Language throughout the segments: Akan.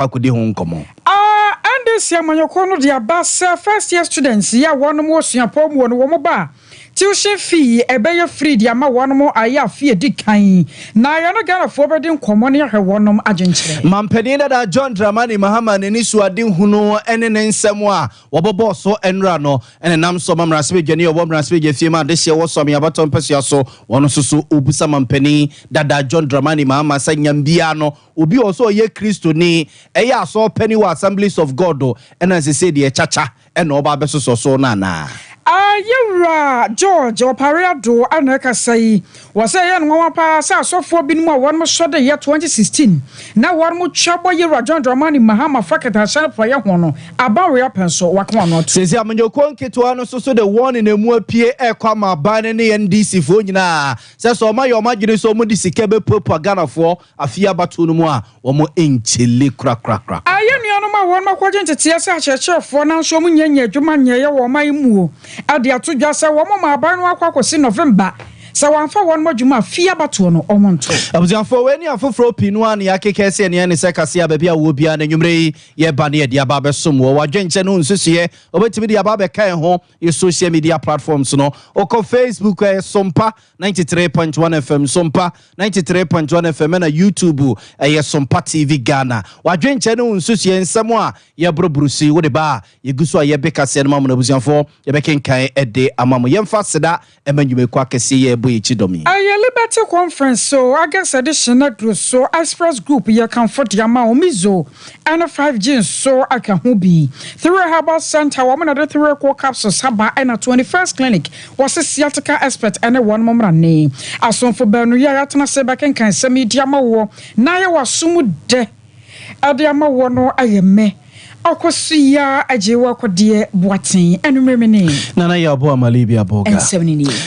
akudi ho nkomo. And this year, Manyokono, the bus first year students, yeah, one more Singapore, one more tuition fee, a bay free, the ama one more aya fee, dick kind. Now, you're not gonna forward in common her one agent. Mampenina da John Dramani Mahama, and Nisua Dim Huno, and then Samoa, Waboso and Rano, and an Amso Mamraspi, Jenny, or Womraspi, Fima, this year was some Yabaton Pesiaso, one of Susu Ubusa Mampeni, da John Dramani Mahama, Sanyam Biano, Ubi also ye Christo ni, Aya saw Pennywa Assemblies of God, and as I said, the Chacha, and Oba Besos so nana. Yura George or Pariado Anaka say was a young woman pass so for being more one more shot the year 2016. Now one more chabo Yura John Dramani Mahama Fakata Shan for Yahono, about real pencil, what one not. Says Yamanyo Kituano so the one in a more P. Kwama Banani and DC Funina. Says so my imagine so much Kebe propaganda for a Fia Batunua or more in Chili crack. I am one more question to TSH church for now so many Jumania or my moo. Adia to just a woman, my barn was in November. So one for one more Juma, Fia Batuano, or Monto. I was for when you have for Pinuan, Yaki Cassi and Yanni Sakasia, baby, will be an Yumre, ye Bania, Diababa Sumo, or Jensen, Susie, or wait to be the Ababa Kai home, your social media platforms, no, or call Facebook, Sompa 93.1 FM, Sompa 93.1 FM, and a YouTube, a Sompa TV Ghana, or Jensen, Susie, and Samoa, ye bro Brucey, what a bar, ye Guswa, ye Becca, said Mamma was for, ye Becking Kai a day, a mamma, yam faster, and when you may quack a see Liberty conference, so I guess additional group, so express group, you can for the amount mizo and a 5G, so I can who be 3 Herbal Center, woman at the 3 core capsules, Saba and a 21st clinic was a sciatica expert and a 1 moment name. As soon for Bernuya, Atana Sebakan can send me Diamo, Naya was sumu de Adiama wono ayeme. Okosia ajewa kwa die boatin enumremene nana ya bo amalibia boga en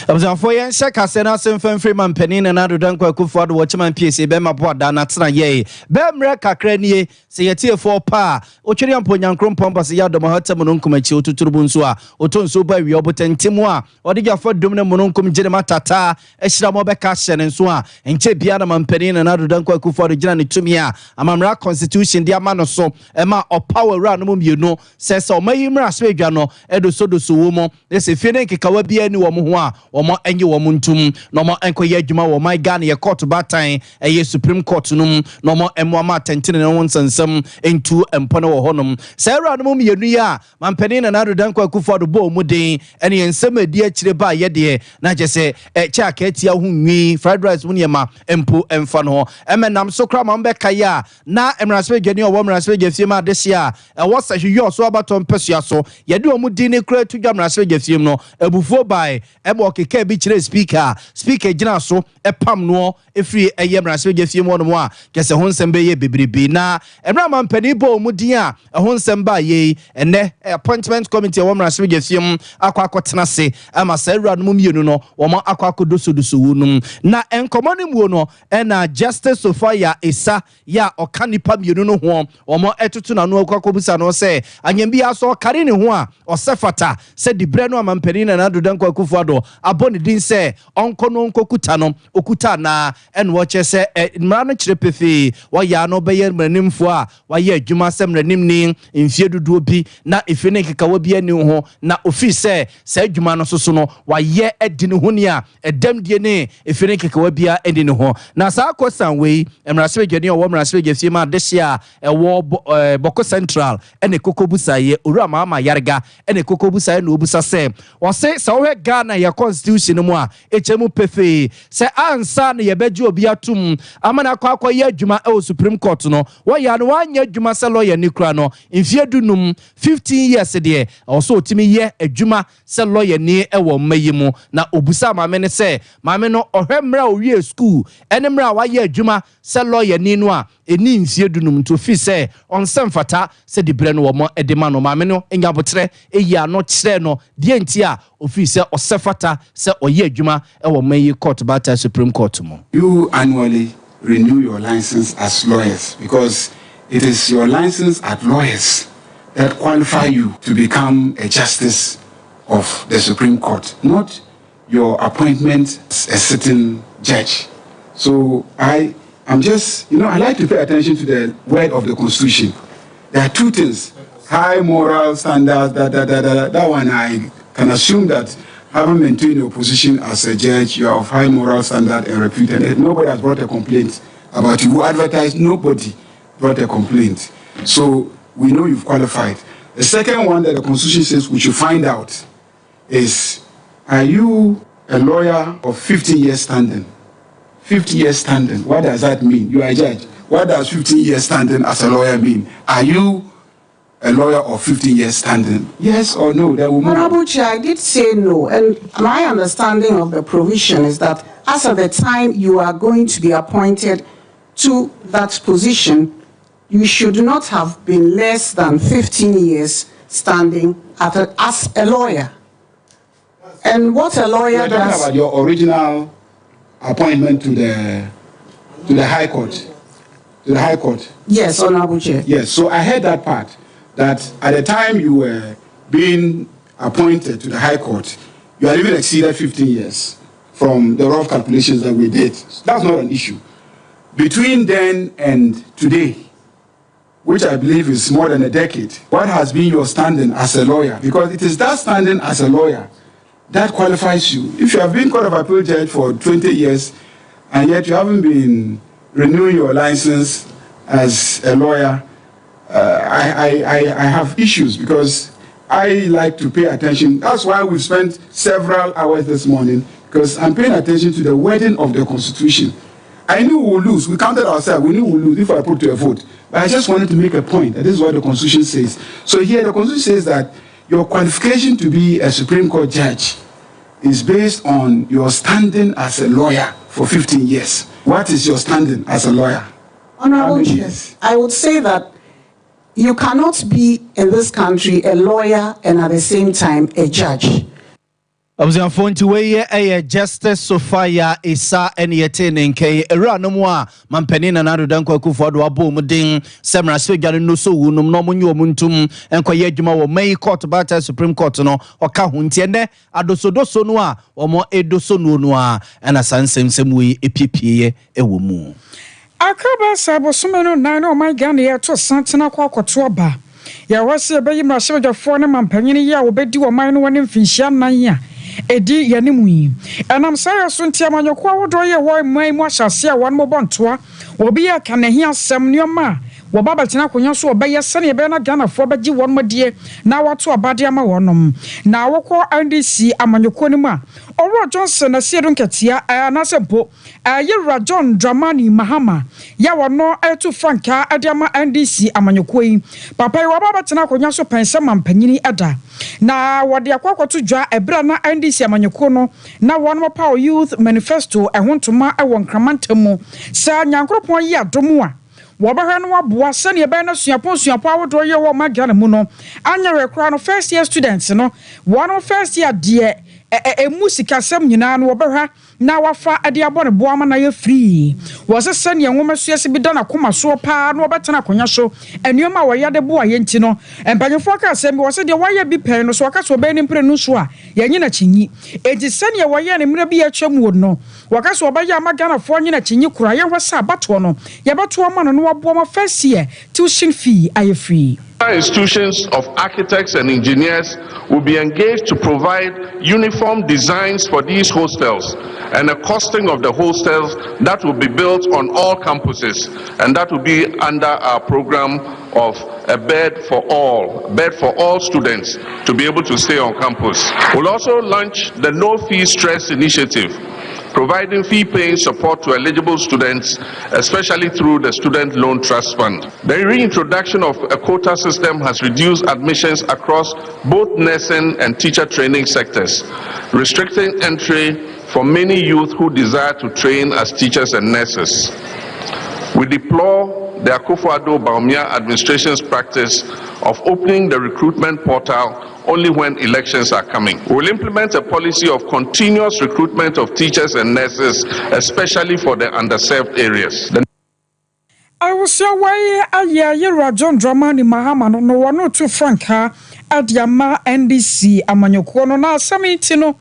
abza for yen shaka sena semfan free man penin na do dan kwa kufu do watchman psa be ma bo da na tena ye be mre kakra nie se yetie for pa otwere amponyankrom pompa se ya do ma hatam no nkomachi otuturubu nso a otonso ba wi obotantemu a odija for dum ne mono nkom gire matata ehira mo be ka hye ne nso a enche bia na man penin na do dan kwa kufu do gina ne tumi a amamra constitution dia ma no so e ma opower no mienu says o mayimra asbedwa no edosodoso wo mo ese fie nkekawa bia ni wo mo ho a wo mo enye wo mo ntum no mo enkoye adwuma wo my Ghana ye court batan eye Supreme Court num no mo emo ma tentene no wonsansam entu empone wo honom say ra no mienu ya mampani na nado danko akufo do bo mu den ene ensem adi akire ba ye de na je se cha ka tia ho nwi fried rice mu niema empo emfa no emenam so kra ma mbe kaya na emrasbedwa ni wo mrasbedwa fie ma desia what's a you so about on Persuaso? You do a mudini crate to Gamras Film no, a buffo by a walkie beach speaker Jinaso, a pam no, a free a Yamras Film 1 more, just a Honsem Bay Bibi na, a Raman Penibo Mudia, a Honsem by ye, and ne appointment committee of Wamras Film, Aquacotanase, a Masera Mumuno, or more Aquacodusu, na and commanding wono, and justice so fire isa ya or canipam you know home, or more etutuna no Cobusa. No say anyambia so kare ne ho a osefata se dibre no amampani na nado danko akufuado aboni din se onko no nkokuta no okuta na en wo che se mra no kire pefe wo ya no be ye mranimfo a wo ye adwuma se mranim ni mfie dudu obi na efene keka wo bia ni ho na ofi se adwuma no soso no wo ye edi ne ho ni a edam die ne efene keka wo bia edi ne ho na sa kosan we mrasebegani wo mrasebege fie ma desia wo boko central ene kokobusa ye ura mama yarga ene kokobusa no obusa se o se wo Ghana ya constitution mu a echemu pefe se ansa na ye beji obi atum amana akwa ye adwuma e Supreme Court no wo ya no wanya adwuma se lawyer ni kura no mfie dunum 15 years de o so otimi ye adwuma se lawyer ni e wo mayimu na obusa mame ne se mame no ohwemra owie school ene mra wa ye adwuma se lawyer ni no a eni mfie dunum to fi se on semfata se dibre no wo mo edema no mame no enyabotre eya no kire no die ntia ofi se osefata se oye adwuma e wo mayi court bata Supreme Court mo. You annually renew your license as lawyers because it is your license as lawyers that qualify you to become a justice of the Supreme Court, not your appointment as a sitting judge. So I'm just, I like to pay attention to the word of the Constitution. There are two things. High moral standards, that one I can assume that having maintained your position as a judge, you are of high moral standard and repute, and nobody has brought a complaint about you. Who advertised, nobody brought a complaint. So we know you've qualified. The second one that the Constitution says we should find out is, are you a lawyer of 15 years standing? 50 years standing, what does that mean? You are a judge. What does 15 years standing as a lawyer mean? Are you a lawyer of 15 years standing? Yes or no? Honorable Chair, I did say no. And my understanding of the provision is that as of the time you are going to be appointed to that position, you should not have been less than 15 years standing as a lawyer. And what a lawyer does... You're talking about your original appointment to the High Court. To the High Court. Yes, Honorable Chair. Yes, so I heard that part, that at the time you were being appointed to the High Court, you had even exceeded 15 years from the rough calculations that we did. That's not an issue. Between then and today, which I believe is more than a decade, what has been your standing as a lawyer? Because it is that standing as a lawyer that qualifies you. If you have been Court of Appeal judge for 20 years and yet you haven't been renewing your license as a lawyer, I have issues, because I like to pay attention. That's why we spent several hours this morning, because I'm paying attention to the wording of the Constitution. I knew we would lose. We counted ourselves. We knew we would lose if I put to a vote. But I just wanted to make a point that this is what the Constitution says. So here the Constitution says that your qualification to be a Supreme Court judge is based on your standing as a lawyer for 15 years. What is your standing as a lawyer? Honorable Chair, I would say that you cannot be in this country a lawyer and at the same time a judge. Abuzianfo nti weye eye Justice Sophia Isa eniyete nenke era no mu a mampani na nado danko akufo do abo muden semra se gare no so wunum no monye omuntum enkoye adwuma wo mai court bata Supreme Court no oka ho nti ene adosodoso no a omo edoso no a na sansemsem wi epiepie ewo mu akaba sabo sumeno nine o my Ghana ya to santina kwa kwato ba ya wase be yimra shebadwafo ne mampanyini ya obedi wo man no woni mfinhia nan ya edi yanemu yi enam sayo so ntiamanyoko awodo ye wo mai mu ahyase a won mobontoa obi ya kanahia asem nioma wo baba tina konya so obeye sene be na Ghana fo beji won modie na wato abade ama wonom na wokọ NDC amanyoko ni mu a Owura Johnson na siedu nketia anasempo Yewura John Dramani Mahama ya wono etu franka adiama NDC amanyoko yi papa yi wo baba tina konya so pensem mampanyini ada na wode akwakoto dwa ebra na NDC amanyoko no na wono power youth manifesto ehontoma ewon kramantamu sa nyankropon yi adomu a wobahwe no waboa sane ebe na suapo awodo ye wo magana mu no anya rekra no first year students no one first year de musika sam nyina no wobahwa na wafa ade abone boa ma na ye free wose sane enwoma suase bi da na koma so pa no obetena konya so enuoma wo yade boa ye nti no empanyefo ka asem wose de waye bi pen no so aka so be ni mpre no so a ye nyina chinyi enti sane wo ye ne mra bi ya twam no waka so obaya magana fo nyina chinyi kura ye wasa abato no ye bato ma no wabo ma first year tuition fee aye free. Institutions of architects and engineers will be engaged to provide uniform designs for these hostels and a costing of the hostels that will be built on all campuses, and that will be under our program of a bed for all students to be able to stay on campus. We'll also launch the No Fee Stress initiative, providing fee-paying support to eligible students, especially through the Student Loan Trust Fund. The reintroduction of a quota system has reduced admissions across both nursing and teacher training sectors, restricting entry for many youth who desire to train as teachers and nurses. We deplore the Akufo-Addo-Bawumia administration's practice of opening the recruitment portal only when elections are coming. We will implement a policy of continuous recruitment of teachers and nurses, especially for the underserved areas. I will say why Yewura John Dramani Mahama no one to franka adiama NDC amanyoko no na samiti no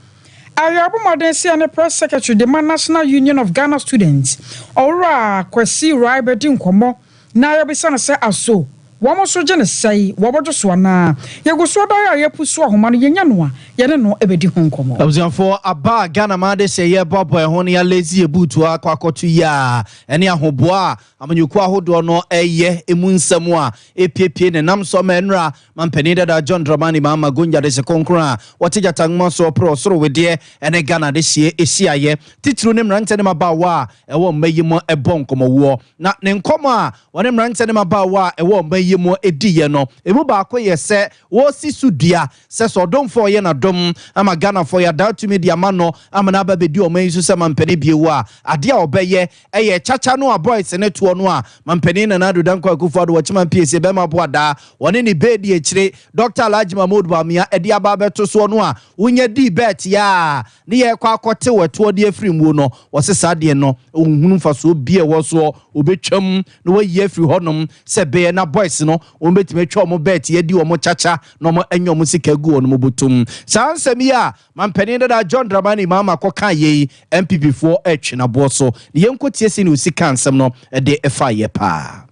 Ayabu Madensi and the press secretary the National Union of Ghana Students Ora Kwesi Raibedi Nkomo na yabisa na se aso wɔn so gye ne sɛe wɔbɔdwo so ana yɛgo so da ya yɛpu so ahoma no yɛnya no a yɛne no ebedi ho nkɔmɔ abusuafo aba Ghana ma de sɛ yɛbɔbɔ ɛho ne ya lazy ebutu akwakoto ya ɛne ahoboa amanyuku ahodo no ɛyɛ emu nsɛm a epiepie ne nam so ma enra mampani dada John Dramani Mahama Gonja de se konkra wɔte jatangma so pro soro wede ɛne Ghana de sie esiaye titru ne mrante ne mabawa ɛwɔ mmayimo ɛbɔ nkɔmɔwo na ne nkɔmɔ a wɔne mrante ne mabawa ɛwɔ mmayimo ediye no emu baako yɛ sɛ wo si sudua sɛ sɔdomfo yɛ na dom ama Ghana for ya datu media mano ama na babedi o man so mampani biewu a ade a obeye eye chacha no a boys ne to no a mampani na nado danko akufo do wachiman PSA be ma boada woni ni bedi echire Dr. Alhaji Mahmoud Bamia edi aba beto so no a wonya di bet ya ne ye kwa akote weto de afiri mu no wose sade no ohunu faso bie wo so obetwam no wayi afiri honom se be na boys no ombetime twa mo bet ye di o mo chacha no mo anyom sika gu ono mo botum sansemi a mampani dada John Dramani Mahama koka ye MPP for etch na boso ne yenkotie se ne usika ansem no de efa ye pa.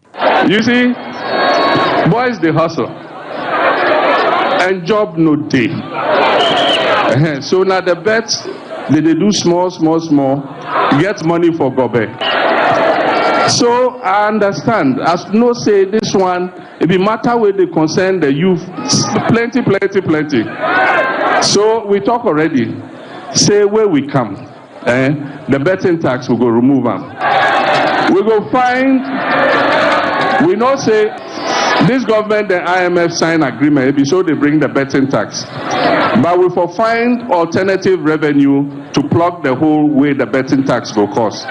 You see, boys they hustle and job no day. So now the bets they do small, get money for gobe. So I understand, as no say this one, it be matter where they concern the youth, plenty. So we talk already, say where we come, the betting tax we go remove them. We go find, we know say, this government, the IMF sign agreement, so they bring the betting tax. But we for find alternative revenue to plug the whole way the betting tax will cost.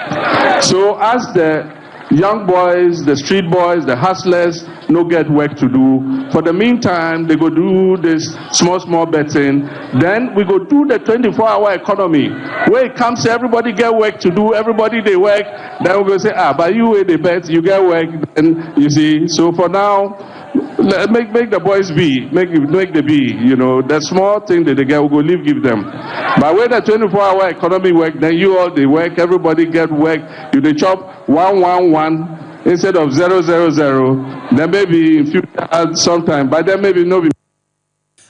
So as the young boys, the street boys, the hustlers, no get work to do. For the meantime, they go do this small betting. Then we go do the 24-hour economy, where it comes, everybody get work to do, everybody they work. Then we go say, but you they bet, you get work. Then you see. So for now, make the boys be, make the be. You know, the small thing that they get, we go leave give them. But when the 24-hour economy work, then you all they work, everybody get work. You they chop 111 instead of 000. Then maybe in future sometime, but then maybe no.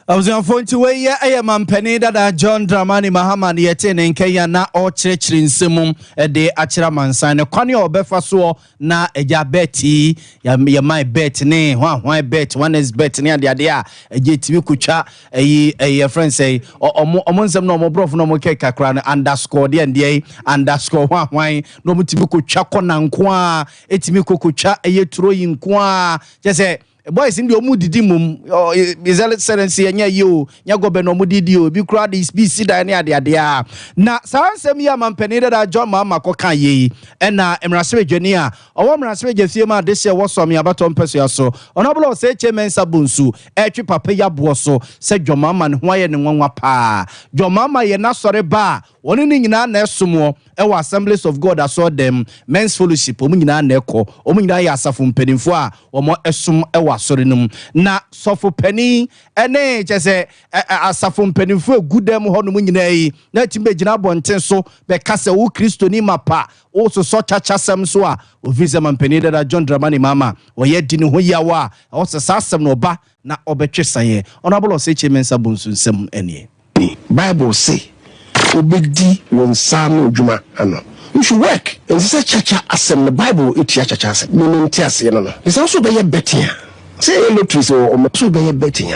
I was on phone to way mampani dada John Dramani Mahama yete ne nkenya na o chirechiri nsemu de achira mansan ne kwani obefa so na eja beti ya my bet ne hwan bet one is bet ne ade a eje timi kutwa eyi friend say omo nsem no omo brof no mo keka kra ne underscore de ande underscore hwan no mo timi kutwa kona nko a etimi kokutwa eye turo yi nko a je say boys in the omudidi mum izale serency enya yo nya gobe no omudidi o bi kura this bi sida ne ade a na sansem ya mampani da John Mahama koka ye na emrasebe dwani a owo emrasebe gefie ma de se wosom ya batom peso ya so onablo se chairman sabunsu etwi papa ya bo so se John Mahama ne ho aye ne nwanwa pa John Mahama ye na sore ba woni ni nyina na esomo ewa Assemblies of God aso dem men's fellowship omu nyina na ekọ omu nyina ya asafo mpanimfo a omo esom ewa sore num na sofo pani ene chese asafo mpanimfo egudem ho no nyina yi na timbe gina bonten so be kase wo Kristo ni mapa o so chacha sem so a ofize mampani da John Dramani Mahama oye di ne ho yawa o se sasem no ba na obetwesan honorable say chemensa bonsu nsem ene Bible say obedi won sam djuma ano you should work and say chacha asem the Bible it chacha asem no ntiase no no it's also be betting say lottery so so be betting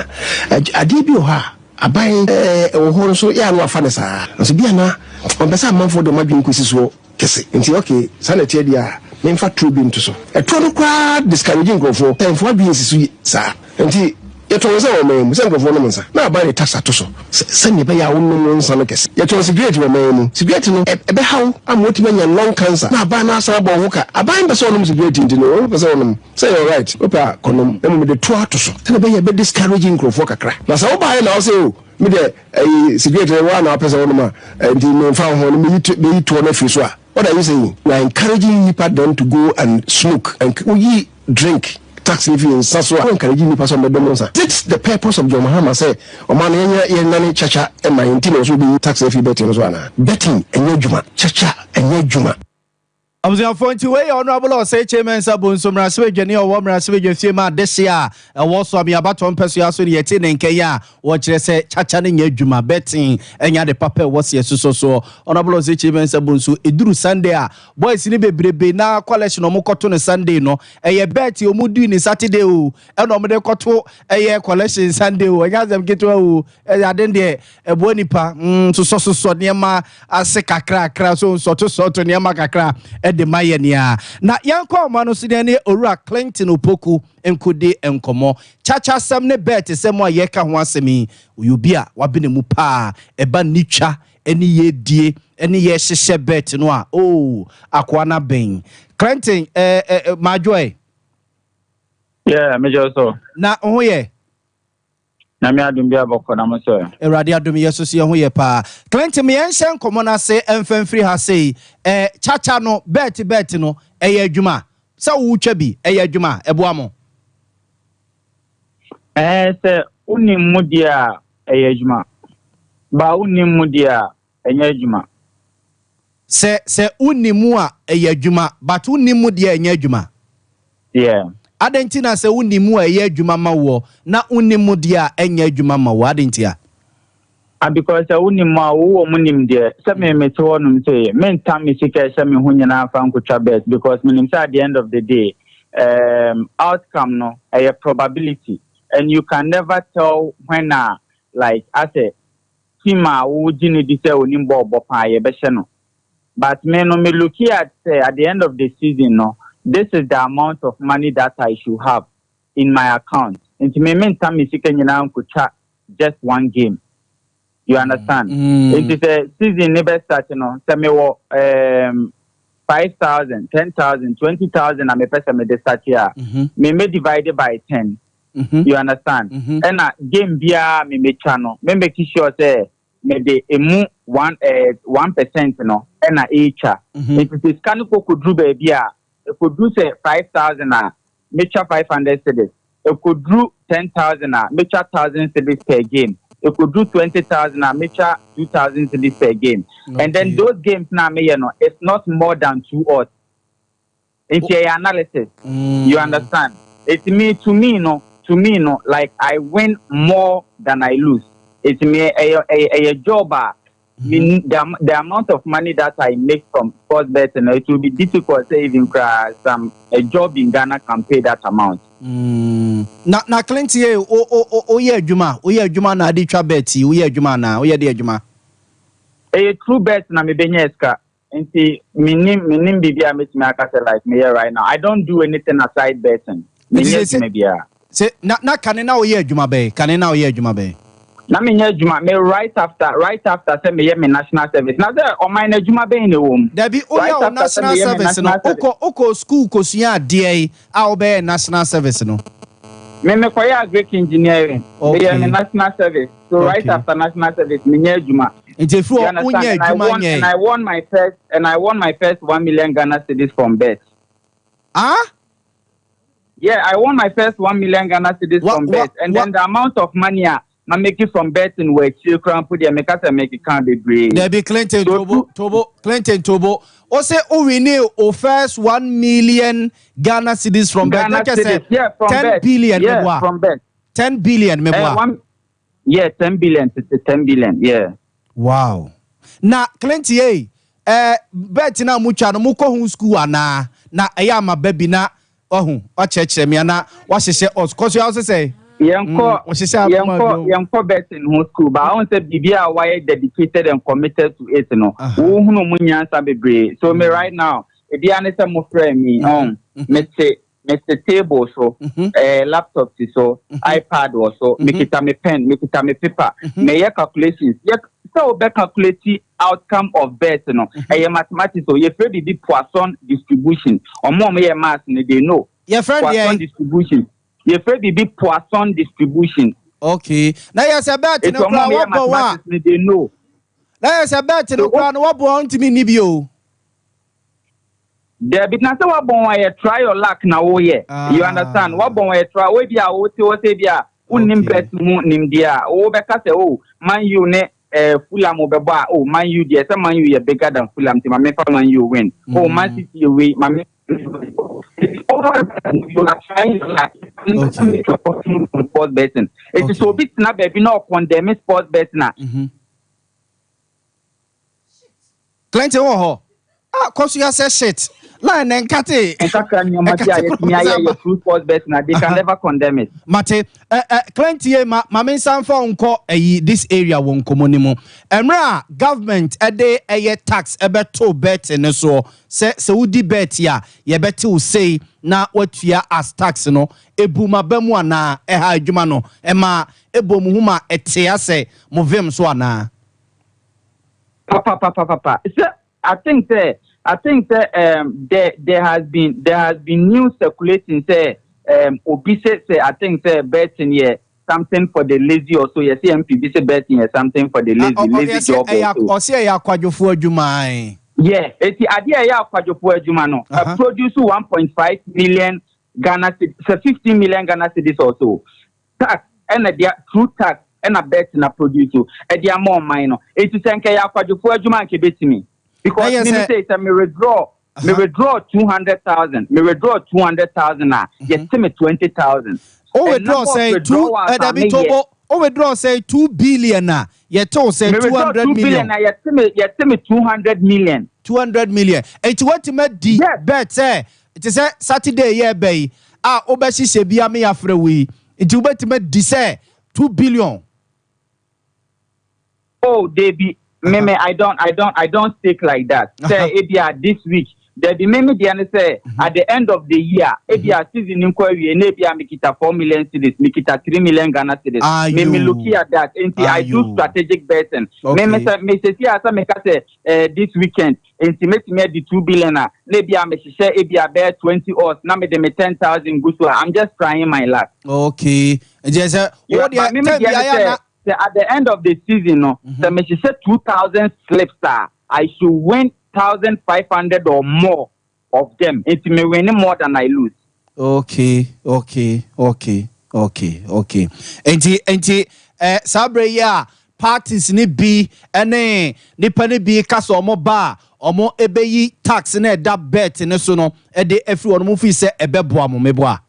ade bi o ha aban wo ho so ya no afa ne saa so bia na on be say manfo do madwin kwesi so kese nti okay sanity dia memfa true bi nto so eto no kwa discouraging growth temfo adwin sisu saa nti yeto se o mem se ngofo no mensa na ba ni tax atoso se ne be ya wonno nsa no kese yeto cigarette we mem cigarette no ebe hawo amoti manya lung cancer na ba na asa bo ho ka aban be se onum cigarette ndi no be se onum say you right opa konom em de to atoso te be ya be discouraging growth kakra na sa wo ba na o se o me de cigarette wa na pesa onum a ndi no fa ho no me to na fi so a what are you saying? We are encouraging them to go and smoke and we drink tax if you so encouraging you person bedomonsa. That's the purpose of John Mahama say o man ye nani chacha e my intino so be tax if you betting so na betting enye juma chacha enye juma Observe to way honorable say chairman Sabun Sumra Sweden or Womra Sweden Fima this year. A was me about 1 person yetin in Kenya. Watch say chachaning Juma betting and ya the papa was yes so honorable say chairman Sabun so Idru Sunday. Boys in be na collection no cotton Sunday no. A ye bet you mood doing Saturday and no me cotto a year collection Sunday. I got them get to I didn't there a bonipa to so near ma a seka crack so to near ma kakra. De mayenia na yanko mano sidene owura Clinton opoku enkode enkomo chacha sam ne bet semo ayeka ho asemi oyobi a wabene mu pa eba nitwa eni yedie eni ye hyehye bet no a akwa na ben Clinton majoy yeah major so na ho ye na me adum bia boko na mo so erade adum yeso se ho ye pa Clinton me enhye nkomo na se emfamfiri ha sei chacha no bet no eye adwuma se wo twa bi eye adwuma eboa mo se unim mu dia eye adwuma ba unim mu dia enya adwuma se unimu a eye adwuma but unim mu dia enya adwuma yeah adentina se unimu a eye adwuma ma wo na unimu dia enya adwuma ma wo adentia because unim ma wo munim dia se me to wonum say men tam me sika se me hunya na afa nkotwa bet because menim say at the end of the day outcome no a probability and you can never tell when like I say tima wo gini di say onim bo pa ye be hye no but me no me look at say at the end of the season no this is the amount of money that I should have in my account into me men tam me sika nyina nkotwa just one game. You understand? It is a season never start, you know. Say me 5,000, 10,000, 20,000. I'm a person me start here. Me divided by 10. You understand? And game bia me channel. Me make sure say me de emu 1%, you know. And each. It is kaniko could do baby. It could do say 5,000. Me 500 cedis. It could do 10,000. Me 1,000 cedis per game. It could do 20,000 and make 2,000 cedis per game. Okay. And then those games now, it's not more than 2 odds. It's your analysis. You understand? It's to me, like I win more than I lose. It's me a job. The amount of money that I make from sports betting, it will be difficult to even a job in Ghana can pay that amount. Na Clinton ye adwuma na adi twa bet o ye adwuma na o ye de adwuma true bet na me benyeska nti minim bibia metime akase like me right now. I don't do anything aside betting. Me bia say na kane na o ye adwuma be na me nya adwuma me right after say me national service na say o mine adwuma be ne wom Dabi o ya national service no oko school kosuya ade a o be national service no me koya agric engineering me national service so right after national service me nya adwuma Ntefu unya adwuma nya and I won my first 1 million Ghana cedis from bet. Yeah, I won my first 1 million Ghana cedis from bet and then the amount of money I make it from betting where you can put make it can't be great. There be Clinton Tobo. O say o renew o first 1 million Ghana cedis from bet. Like I said, yeah, from 10 bet. billion yeah, from bet. 10 billion me yeah, 10 billion to 10 billion, yeah. Wow. Na Clinton bet na mucha no muko hu school ana na eya ma baby na o cheche me na wa hyehyɛ us cause you also say Yanko bet in high school, but I want to be why dedicated and committed to it. No, so me right now, if you understand my friend me, Mr. Table so, laptop so, iPad also, make it a pen, make it a paper, me calculations. So be calculate outcome of bet. No, mathematics. So you afraid the Poisson distribution or more me math. They know. Your friend Poisson distribution. You afraid the Poisson distribution. Okay. Now yes, a bet no plan. What they know. Now yes, a bet no plan. What want to me nibio? There be nothing what bon I try your luck now. Oh yeah, you understand? What bon I try? We be a what say be a unim bet mu nim dia. Oh because man you ne Fulham obeba oh Man U there some Man U bigger than Fulham team my Man U win oh Man City away my you are trying to sports betting it is so bit na baby no condemn sports betting na Clinton oh cause you say shit line and kate true sports betting they can never condemn it Mate Clinton ma men san fa unko this area won komonimo emra government ede tax ebeto bet ne so se wudi bet ya ye beti say na watua as tax no ebuma bamu ana ha adwuma no ema ebomu huma ete ase movem so ana papa I think there has been news circulating say obise say I think say betting here something for the lazy or so you see MPB say betting here something for the lazy job or say ya kwadwofo adwuma yeah eti ade ya kwadwofo adwuma no produce 1.5 million Ghana cedis 15 million Ghana cedis or so tax and the true tax and a bet na produce e dia more mine no eti senke ya kwadwofo adwuma nke betimi because me say me withdraw 200,000 me withdraw 200,000 na you see me 20,000 withdraw say 2 billion na you told say 200 million na you see me 200 million it what me di bet say it is Saturday year bay obeshi se bia me afre we it what me di say 2 billion oh David Meme, I don't stick like that. Say, Ebia this week, there be meme the say at the end of the year, Ebia season inquiry, and Ebia mikita 4 million cedis, mikita 3 million Ghana cedis. Meme looking at that, and I do strategic betting. Meme say, me say, this weekend, and make me the 2 billion. Ebia me say, Ebia bear 20 odds. Now me dem 10,000 gusto. I'm just trying my luck. Okay, just at the end of the season, no, she said 2,000 slips. I should win 1,500 or more of them. It may win more than I lose. Okay. Enti sabre ya parties ni bi ene nipa ni bi kaso omo ba omo ebeyi tax na da bet ne so no e de every one mo fi se ebeboa mo meboa.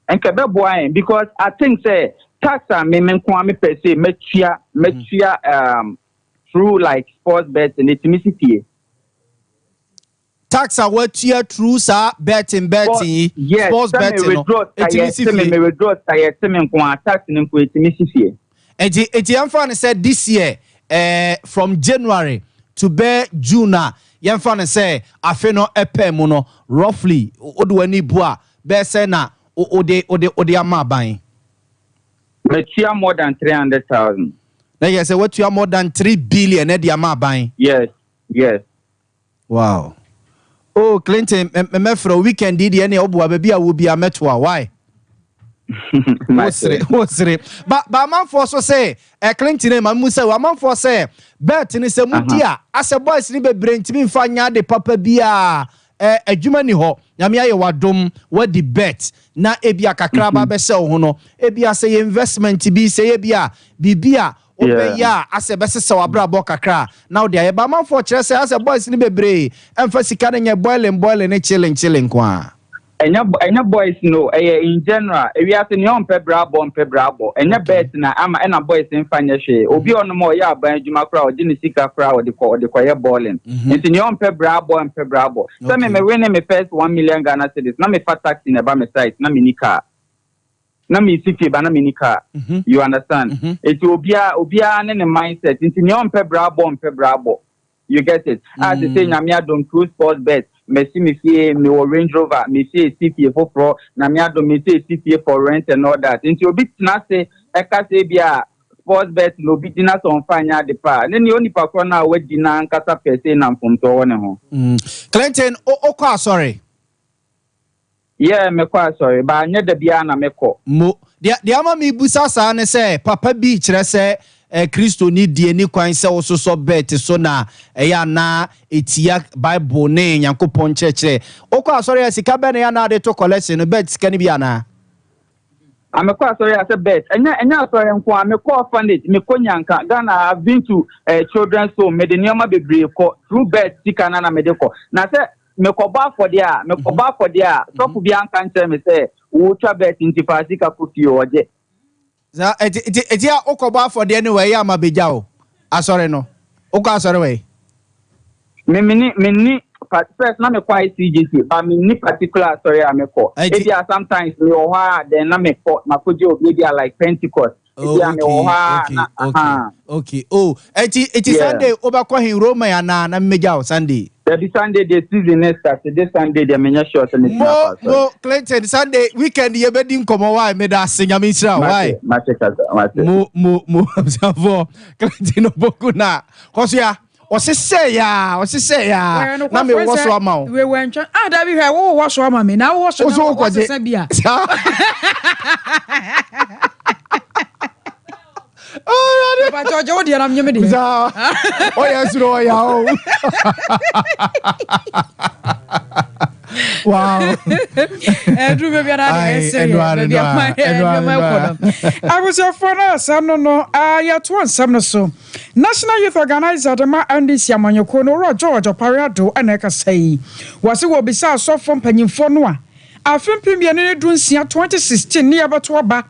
Enke beboa because I think say tax me kwame per se metua through like sports bets and etimicity. Tax what tia through sa betting yes, sports betting no etimicity me withdraw tax in etimicity. And Yamfan said this year from January to June Yamfan say afeno epe mono roughly odwani bua be say na ode amaban. But you are more than 300,000. Now you say what you are more than 3 billion at the amount. Yes. Wow. Oh, Clinton, me for a weekend did any obwa baby I will be a metwa. Why? What's it? But man for so say Clinton man musa wa man for say bet ni se mudia as a boys ni be brain to me fanya de papa bia adwuma ni ho nyame aye wadom wadi bet na ebia kakraba be se ho no ebia say investment bi say ebia bibia obeya as a bese se wabra bo kakra now dey ba man for kire say as a boys ni bebre emfa sika na nya boiling ne chilling kwa enya boys no in general we are saying on pebrabo enya bet na ama ena boys mfanya hwe obi ono mo ya ban adwuma kra o gini sika kra o de koye balling nti ni on pebrabo so me win me first 1 million Ghana cedis na me fat tax in about me site na me nika na me city ba na me nika you understand it obia ne mindset nti ni on pebrabo you get it as they say nyamia don't cruise sports bet Messi me fee me Range Rover me see CPA for pro na me ado me see CPA for rent and all that nti obi tina say eka say bia sports bet no bi dina so fanya de pa ne ni oni pa kro na we dina nkasa pese na mfomto wone ho Clinton okwa sorry yeah me kwa sorry ba anya da bia na me ko mo dia ama me busa sa ne say papa bi kire say Kristo ni die ni kwan se wo so bet so na ya na etia Bible ne Yankopon church okwa sorry sika be na ya na de to collection bet sika ni bia na I'm a call sorry as a bet. And sorry, I'm a call funded. Me konyanka. Ghana I've been to children's home. Mediniama be brave through bet. Tikanana medical. Now say me koba for there. Me koba for there. So could be uncancer. Me say ultra bet into Pasika Kufi or jet. It's ya okoba for the anyway. I'm a bijao. Sorry no. Oka sorry way. Me first, not me quite CGC, but me particular sorry I'm a call. Maybe sometimes me oha then na me call my kujo maybe like Pentecost. Okay. Oh, it is Sunday over in Roma and na mejao Sunday. Every Sunday the season next start. This Sunday the menya short and mo Clinton Sunday weekend ye bedim komo why me da senya misra why. Mo Clinton oboku na. Kosia What's say ya? Na me wo so ama o. We went. Da bi hwe wo wo so ama me. Na wo so na wo so bia. Oh, but George, dear, I'm yummy. Oh, yes, no, yeah. Wow. I was your father, son, no, I at once, some so. National Youth Organizer, the ma and this Yamanyokono, George, or Parado, and I can say, was it will be so from Penny for Noa. I think Premier Dunsia 2016 near Batuaba.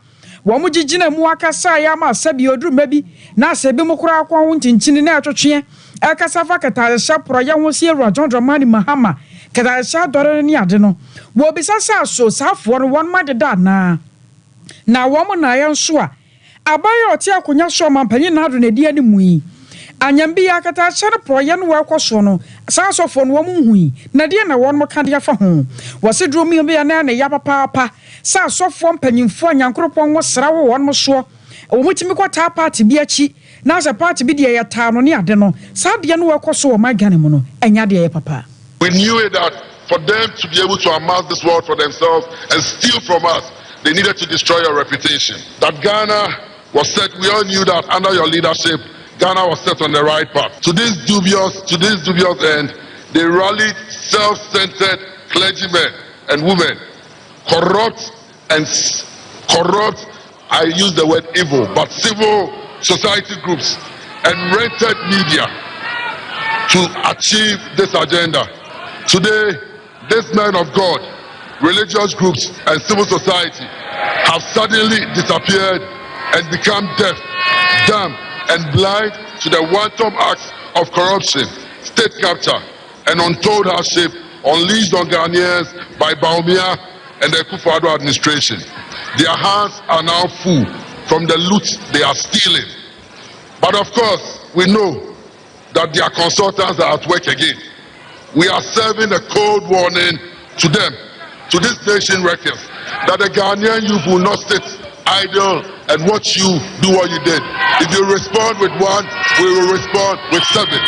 Wamujijina muakasa ya ma sabi odru mebi na sebi mukura kwa wuntinchini na atwetwe akasafa kata sha proya wonsi ero John Dramani Mahama kata sha dore ni ade no wo bisasa so safo no won ma deda na wo na ya nso a abaye oti akonya so mampanyi na ado na di ani mui anyambi ya kata sha proya no wa kwaso no sa sofo no wo hui na de na won mo kade afa ho wo se dro mi be na ya papa sa sofo mpanyimfo nyankropon wo sra wo won mo so wo mutimi kwata party bi achi na sa party bi de ya ta no ne ade no sa de no wakoso wo magane mu no enya de ya papa. We knew it that for them to be able to amass this world for themselves and steal from us, they needed to destroy your reputation. That Ghana was set, we all knew that under your leadership, Ghana was set on the right path. To this dubious end, they rallied self-centered clergymen and women, corrupt, I use the word evil, but civil society groups and rented media to achieve this agenda. Today, these men of God, religious groups and civil society have suddenly disappeared and become deaf, dumb and blind to the wanton acts of corruption, state capture and untold hardship unleashed on Ghanaians by Baumia and the Akufo-Addo administration. Their hands are now full from the loot they are stealing. But of course, we know that their consultants are at work again. We are serving a cold warning to them, to this nation records, that the Ghanaian youth will not sit idle and watch you do what you did. If you respond with one, we will respond with seven.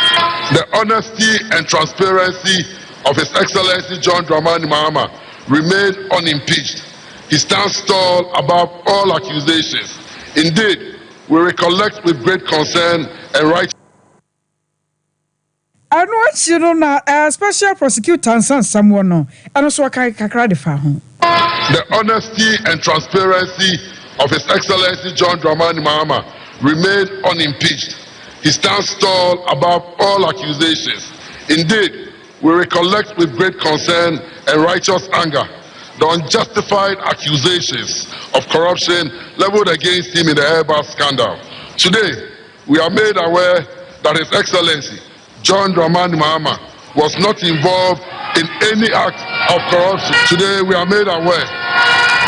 The honesty and transparency of His Excellency John Dramani Mahama remain unimpeached. He stands tall above all accusations. Indeed, we recollect with great concern and right. I know what you know now, special prosecutor and someone no, and also a kakra de fa ho. The honesty and transparency of His Excellency John Dramani Mahama remain unimpeached. He stands tall above all accusations. Indeed, we recollect with great concern and righteous anger the unjustified accusations of corruption leveled against him in the Airbus scandal. Today, we are made aware that His Excellency John Dramani Mahama was not involved in any act of corruption. Today, we are made aware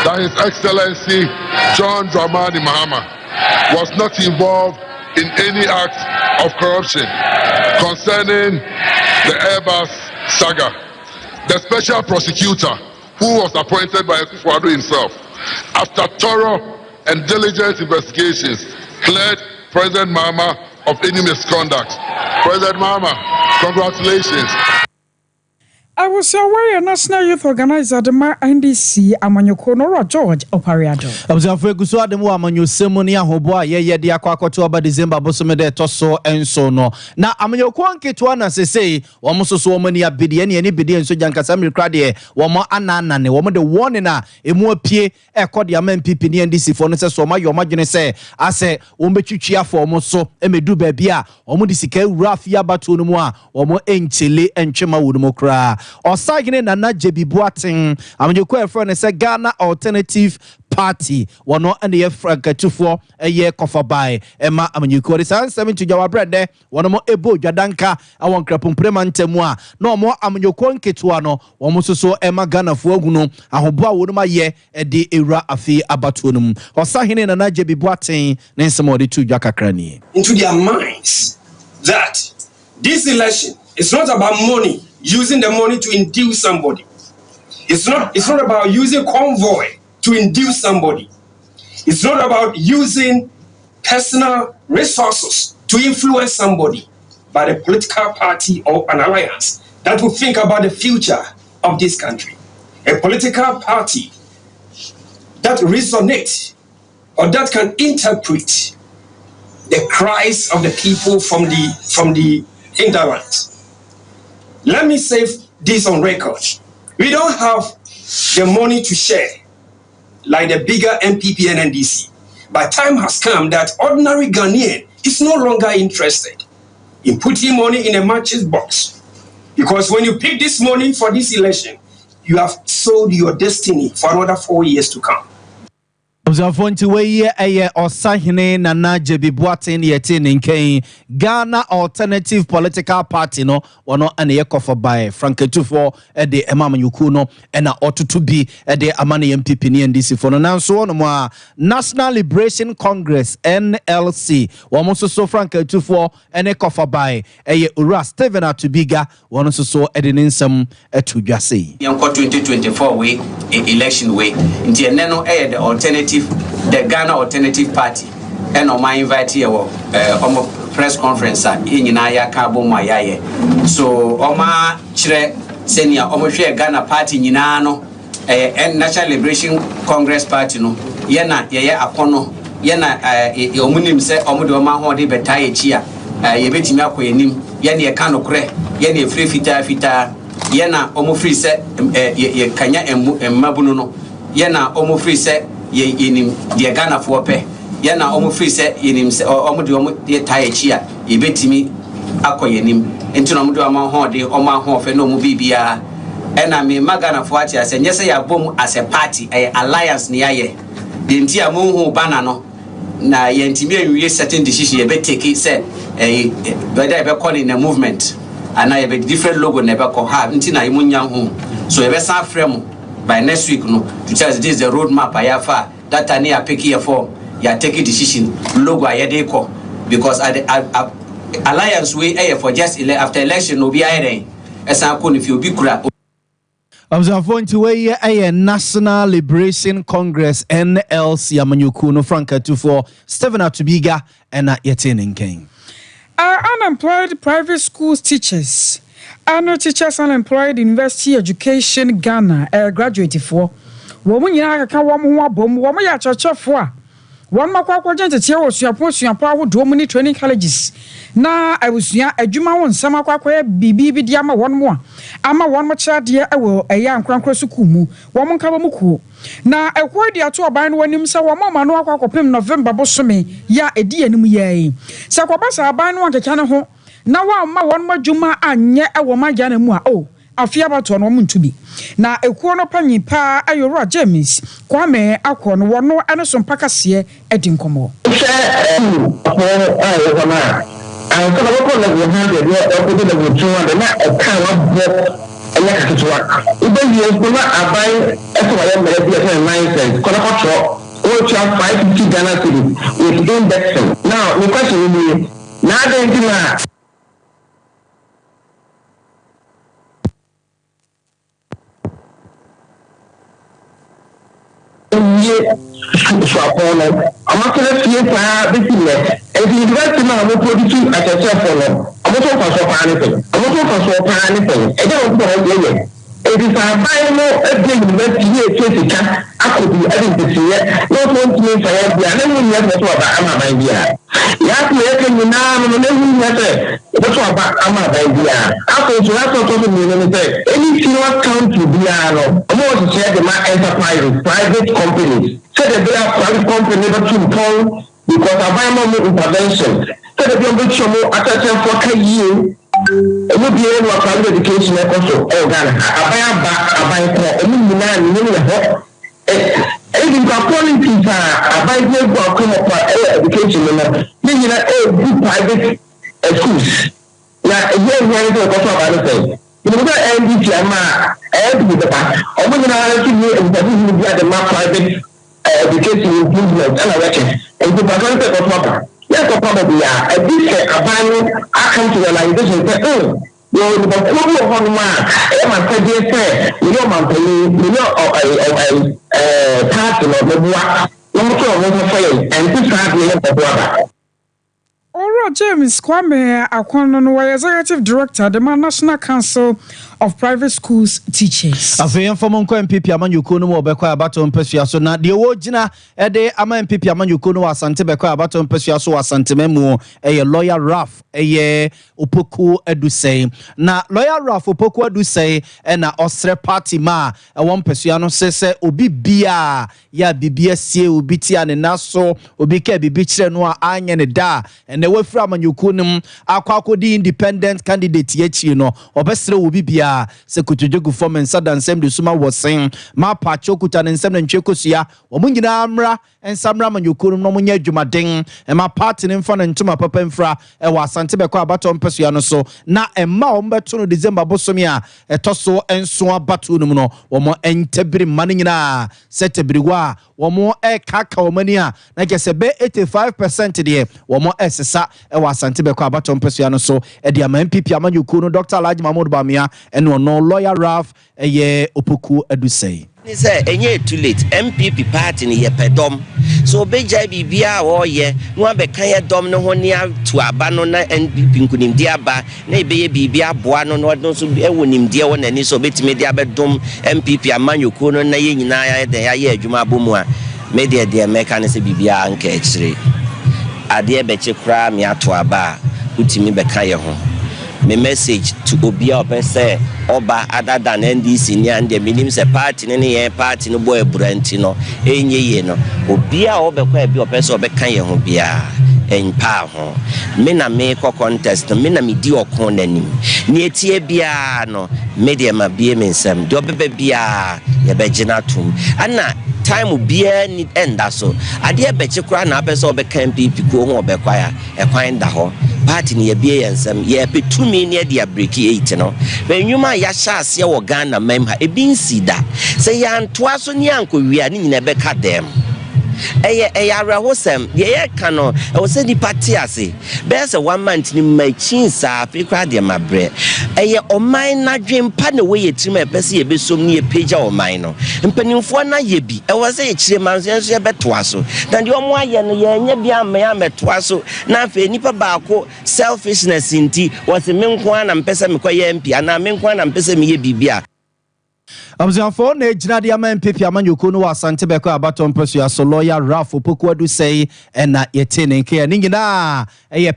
that His Excellency John Dramani Mahama was not involved in any act of corruption concerning the Airbus saga. The special prosecutor, who was appointed by Akufo-Addo himself, after thorough and diligent investigations, cleared President Mahama of any misconduct. President Mahama, congratulations. I was aware National Youth Organizer the NDC Amanyoko Nora George Opariado. Observe Gusu Ademu Amanyo Semoni Ahobo a ye de akwakoto aba December bosome de toso enso no. Na Amanyoko anketo na sesei wo mo soso wo mani abide ne bide enso jankasa mirkra de wo mo anana ne wo mo de wone na emu apie ekode ama MPP ne NDC fo no se so ma yo madwene se ase wo mbetwitwia fo mo so emedu ba bia wo mo de sika wura afia bato no mu a wo mo enchele entwema wo no mo kra. Osagine Nana Jebi Boating, Amanyoko friend say Ghana Alternative Party, one and the Frank 24 a year cover by Emma Amanyoko. The San 7 to Jawa bread, one more Ebo Jadanka, I want Crapum Premantemwa, no more Amanyoko Ketuano, almost so Emma Ghana Fuoguno, and Hoba Wuduma ye, a de era afi abatunum. Osagine Nana Jebi Boating, Nensamodi to Jakakrani. Into their minds that this election is not about money. Using the money to induce somebody. It's not about using convoy to induce somebody. It's not about using personal resources to influence somebody, but a political party or an alliance that will think about the future of this country. A political party that resonates or that can interpret the cries of the people from the hinterland. Let me say this on record. We don't have the money to share like the bigger MPP and NDC. But time has come that ordinary Ghanaian is no longer interested in putting money in a matches box. Because when you pick this money for this election, you have sold your destiny for another 4 years to come. Observe way Osahine Nana Jebi Boating yetin in Ghana Alternative Political Party no one and a cover by Frank 24 at the Amanyoko no and ought to be at the Amani MPP and DC for now so on National Liberation Congress NLC one also so Frank 24 and a cover by a Ura Steven Atubiga one also so at an insum to Jasi. 2024 way election way in the alternative. The Ghana Alternative Party and on my invite here on press conference in ya Cabo Mayaye. So Oma Chre Senior Omoshare Ghana Party Ninano and National Liberation Congress Party no Yena Apono Yena Omunim se Omudoma Hodi Betaye Chia Yebetimako Yenim Yeni Kano Kre Yeni Free Fita Yena Omo Free se Kanya Mabuno Yena Omo Free se Yenim the Ghana for pe Yana Omo Free se Yenim se Omo de Taechia Yebetimi Ako Yenim into Nomudu Amahon de Oma Hofe no Mubibia and I mean Magana for what I said yes I boom as a party a alliance near ye the entire moon banano na yentimi certain decision you better take it said whether I be calling a movement and I have a different logo never call have until I munya home so ever sa frame by next week no to tell us this is the roadmap I have that I need a pick here for you take a decision logo I had call because alliance way for just after election no be I as I could if you be crap. Observe to way a National Liberation Congress NLC Amanyoko no Franka 24 Steven Atubiga and yetin in King. Unemployed private schools teachers. No teachers unemployed university education Ghana graduate for. Woman ya ka wo bom wo ya church for. One makwa gente tie wo suapo wo do training colleges. Na abusua adwuma won sama kwakwa bibi bi dia ma won mo ama won mo cha de ewo eya ankrankra suku mu won mo nka ba muku na ekwo dia to oban no wanim se won ma no akwakopem November bosome ya edi anim yayi se kwabasa aban no akeka ne ho na wa ma won mo dwuma anye ewo magya na mu a o afia bato no mo ntubi na ekuo no panyi pa ayoro James kwame akọ no wono ene so mpakase edi nkomo and so the level 100 level 200 na a kind of electric work. Even you do not buy $9 cents. Or 550 Ghana cedis with indexing. Now the question is now the I'm not going to see And the university now will produce as a chef. I'm also for anything. I'm also for anything. I don't know. It is a final university here to I could be adding to see it. Not one to me for every other year. That's what I'm idea. You have to reckon you now, and then that's what I'm idea. After you have to talk to me, any senior country, I'm going to share the enterprises, private companies. So that they are private companies never to phone because of environmental intervention. So that they'll be sure more attention for you. It would be able to private education also. Oh, God, I buy for even policies are advising for education. Meaning good private schools. Now, again, we are going to talk about it. You know, NDC, I'm with the back. I'm going to be at the private education improvement and I reckon. And the percentage of proper. Yes, probably, a bit a final account to realization. You're the problem of one man. I'm a dear you know, my penny, you know, part of the work. And this has the brother. Alright, James Kwame Akwanon, Executive Director, the National Council of Private Schools Teachers. Afei mfamo nko MPP amanyuko no obekwa abato mpesua so na de wogina ede ama MPP amanyuko no asante bekwa abato mpesua so asante memu lawyer Raf Opoku Edusei na lawyer Raf Opoku Edusei na osre party ma won mpesua no sese obi bia ya bibia sie obi tia ne naso obi ka bibi kire no a anye ne da ene wafura amanyuko nim akwakodi independent candidate yechi no obesre obi bia Sekutujogu form and Sadan Sem de Suma was saying, Ma Pachokutan and Sem and Chekosia, Omungina Amra and Samra Manyukuru no Munya Jumading, and my party in front and Tuma Papemfra, and was Santibequa Baton Persiano so, na and Maumba to December Bosomia, a tosso and soa batuno, or more entebri manina, set a briwa, or more air cacao mania, like I said, 85% today, or more SSA, and was Santibequa Baton Persiano so, and the MPP Amanyukuno, Dr. Laj Mahmoud Bamia, and no lawyer Raf Opoku Edusei. Ni say enye too late MPP party ni ye pedom so beja bibia o ye no abeka ye dom no ho ne to aba no na MPP nkunim dia aba na ebeye bibia boa no no so ewonim dia wo nani so betime dia bedom MPP amanyoko no na ye nyina ya de ya ye adwuma abomu a media de meka ne se bibia anka ekire ade ebeche kra me ato aba utimi beka ye ho. My message to Obia Opese Oba other than NDC and the minimum party any party no boy Brentino, any no Obia Obeque Opesa Obecan Hobia and Power. Mena make a contest, Mena Midio Conenim, near Tiebiano, Medium Beam some, Dobbe Bia, Yabejinatum, Anna. Time will be any end so. I dear bet you cry up as over camp people go over choir, a fine the hall, party near beer and some ye pay 2 million dear breaky 8 no. When you my yasha see your Ghana member, a bean see that. Say yan twice on yanko, we are never cut them. Ara hosem ye cano I was say the party ase there's a 1 month in my chin sa pe kwa de mabre o mine na dwen pa na we yetim e pese ye besom ne page o mine no mpanimfo na ye bi e was say kire manso enso ye betoa so dan de omo aye no ye nya bi amaya metoa so na afa nipa baako selfishness inti was menko na mpese mekoye mpi ana menko na mpese me ye bibia Amzianfo na ejina de ama MPP amanyoko no asante beko abaton persu so lawyer Raf Opoku Edusei na yetene nke ni nyina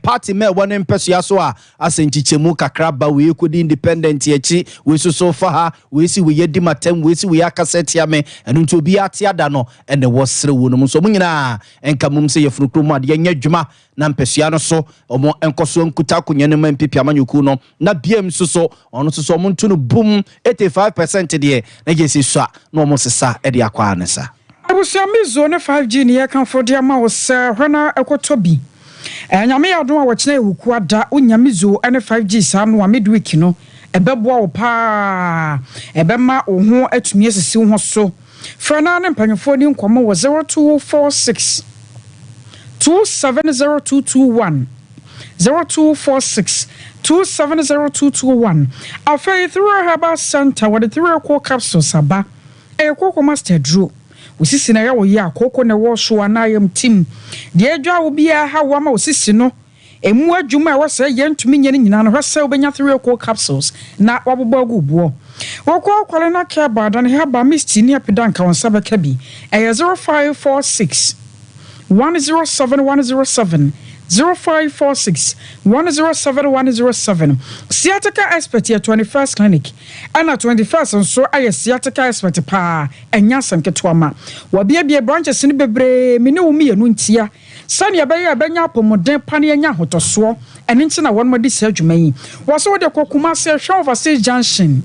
party me won persu so a asenchichemu kakra ba we kodi independent echi we so fa ha we si we yedi matem we si we akaseti ame enu nti obi ate ada no ene wosre wo no so munyina enkamum se yefunu mu ade nya dwuma na mpesua no so omo enkoso nkuta kunya ne MPP amanyoko no na biem so ono so omo ntu no boom 85% de na jesi swa no omo sesa e de akwa anesa abusiami zone 5G ni ye kan fodi ama wo se hwana ekotobi nyame yadon a wo kina ewuku ada onyame zo ene 5G sa no a midweek no ebeboa wo pa ebema wo ho atumi esisi wo so frana ne mpanyefo ni nkomo wo 0246 270221 0246 270221 afei through Herbal Center with the 3 capsules aba ekoko master draw osisi na ya wo ya akoko na wo so anayam tim de adwa wo bia ha wo ma osisi no emu adwuma e wo se ye ntumi nye nyina no hwese obenya 3 cold capsules na wabobo agubuo wokwa kwale na ke bada ne ha ba misti ni apedanka wonsa beka bi 0546 107 0546 107 Sciatica expert here 21st clinic and 21st so aye sciatica expert pa enya sanketwama wabia branches ni bebre me ne wo mienu ntia sani abaya abanya apomodem pane enya hotoso ene nti na won modi sa adwuma yi wo so de kokuma se hwe overseas junction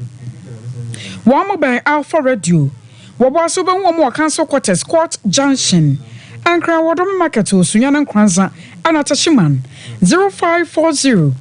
wo mo ben alpha radio wo bo so be wo mo cancel quarters court junction Ankra Wadom Market Sunyana Kranza Anatashiman 0540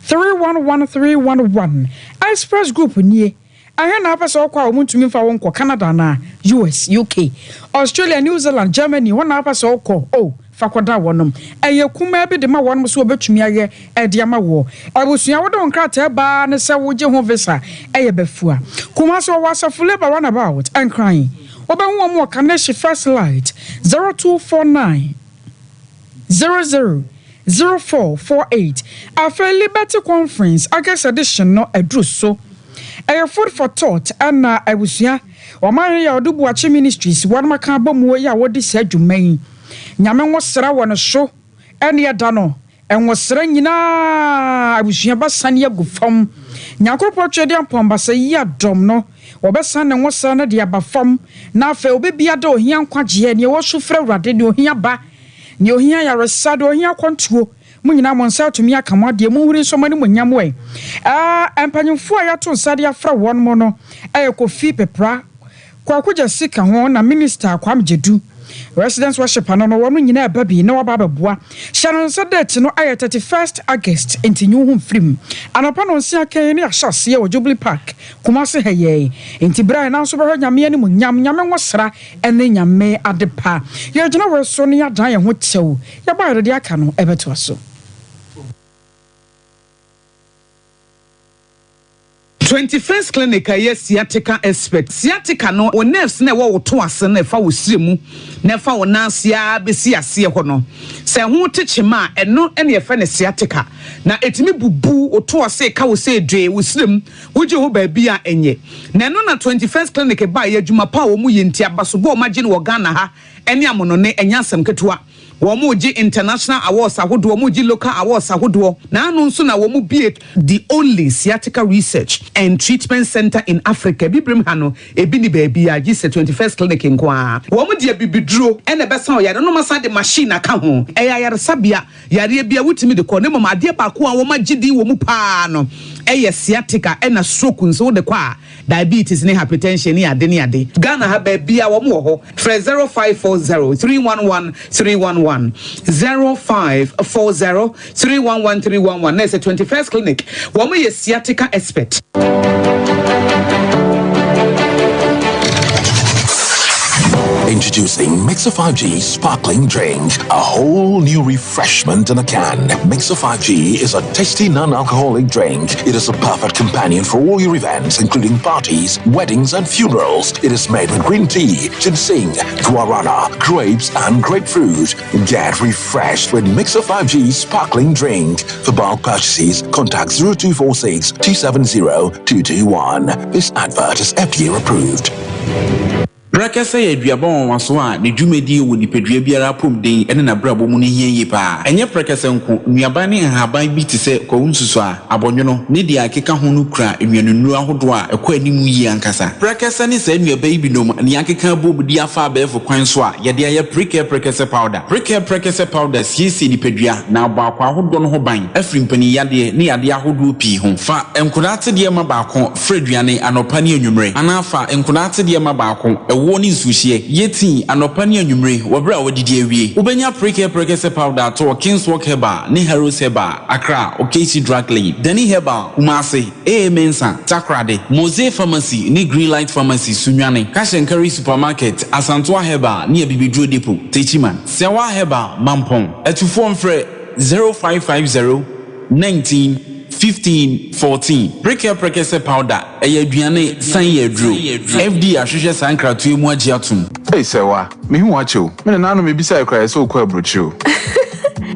311311 Express Group nie ahena apasa kwa omuntumi fa wonko Canada na US UK Australia New Zealand Germany wona apasa okọ fakoda wonom eye kuma bi de ma wonom so obetumi aye de ama wo abusua wodo nkrata ba ne se woje ho visa eye befua kuma so wasafule ba run about and crying Obanwo mo Kaneshi First Light 0249 000448 Afa Liberty Conference August edition no edruso a food for thought and abusua o man ya odubu achi ministries one maka bomu ya wodi se adwuman nyame wo sra wo no so ene ya da no enwo sra nyina abusua basane agufam nyakropo twede ampomba se ya dom no obesan ne wosa na de abafam na afa obebia da ohia nkwaje ne wo so fra urade ne ohia ba ne ohia ya resado ohia kwantuo munyina monsa atumi akamade mu huri so mani munyam we empanyimfo a yato nsade afra won mo no kofi pepra kwa kugya sika ho na minister kwamjedu residence worship no wonu nyina ababi na wababeboa sharon sadet no 31st August intinyu hu mfrim anopa no nsia kan ni ahyase e Jubilee Park kumase heye inti bra na so be nyame ni munyam nyame nwosra ene nyame adepa ye gina we so ne yadan ye ho tew ye ba yede aka no ebeto so 21st clinic aye sciatica expert sciatica no o nerves na wo to ase na fa wo siremu na fa wo nansia besi ase ho no se ho techema eno ene ye fa ne sciatica na etimi bubu o to ase ka wo se dwe wo sirem wo je ho ba bia enye na eno na 21st clinic ba ye adwuma pa wo mu ye ntia baso bo magine wo Ghana ha ene amono ne enyasem ketewa Womuji international awards ahodo womuji local awards ahodo na anu nso na womu be the only sciatica research and treatment center in Africa bibrim hano ebi ni baby agi se 21st clinic nkwa womu de bibidro ene besa o yare no masa de machine aka ho yare sabia yare bia wutimi de ko ne mama ade ba ko a wo magidi womu pa no sciatica ena stroke nso de kwa diabetes ne hypertension ne ade Ghana ha ba bia womu ho 0540 311 311 0540 311 311 There's a 21st clinic. Woman is sciatica expert. Introducing Mixer 5G Sparkling Drink, a whole new refreshment in a can. Mixer 5G is a tasty non-alcoholic drink. It is a perfect companion for all your events, including parties, weddings, and funerals. It is made with green tea, ginseng, guarana, grapes, and grapefruit. Get refreshed with Mixer 5G Sparkling Drink. For bulk purchases, contact 0246 270 221. This advert is FDA approved. Brakasa ye duabon waso a ne dwumedi wo nipadua biara pom den ene na brabo mu ne hienye pa enye brakasa nko nuaba ne haban bi te se kwunsusu a abonwono ne dia akeka ho no kura enwanunu ahodo a ekwa animu yi ankasa brakasa ne sa nuaba yi binom ne akeka bobudi afa abefo kwan so a ye de aye brakasa powder siesi nipadua na abakwa ahodo no ho ban afrimpani yade ne yade ahodo pi ho fa enkunate de ma baako freduane anopa ne anwumre anafa enkunate de ma baako woni suhie yeti anopa ne anwumre wobra wodidi awie ubenya prekese powder to Kingswalk Heba ne Heroes Heba Accra Okesi Drug Lane Dani Heba Kumase Mensa Takrade Mose Pharmacy ne Greenlight Pharmacy Sunwane Kashenkari Supermarket Asantoa Heba ne Bibidro Depot Techiman Sewa Heba Mampong etufo mfre 0550 19 15, 14. Break your prekese powder. Aduane san yedru. FD ahwehwe san kratu emu agi atum. Hey sewa, me hu wacho. Me na no me bisa ekra so kwa brochu.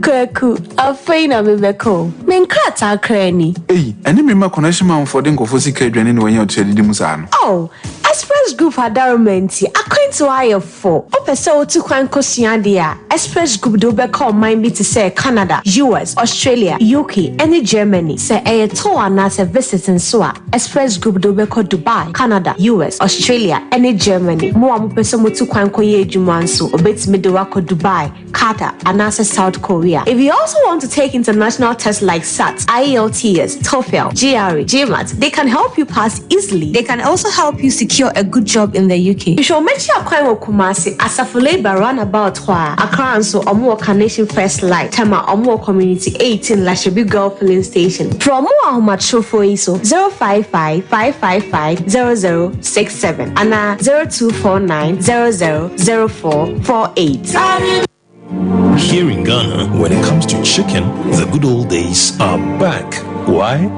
Kwaku, afeina mebeko. Menkrata krani. Hey, eni me ma connection man for den kofo sika aduane ne wanya otedi musa no. Oh, Express Group adarumenti. Akwentu aye for. Opese otu kwan kosua dia. Express Group do be call mind be to say Canada, US, Australia, UK, and Germany. Say a tour na se visiting so Express Group do be call Dubai, Canada, US, Australia, and Germany. Mo amopese motu kwan koye adwuma nso obetimi de wako Dubai, Qatar, and South Korea. If you also want to take international tests like SAT, IELTS, TOEFL, GRE, GMAT, they can help you pass easily. They can also help you secure a good job in the UK. You should make sure you Kumasi Asafule Roundabout Accra and so Omo Carnation First Light, Tema Omo Community 18 Lashabi Girl Filling Station. From Omo Macho for ISO 055-555-0067 and 0249-000448. Here in Ghana, when it comes to chicken, the good old days are back. Why?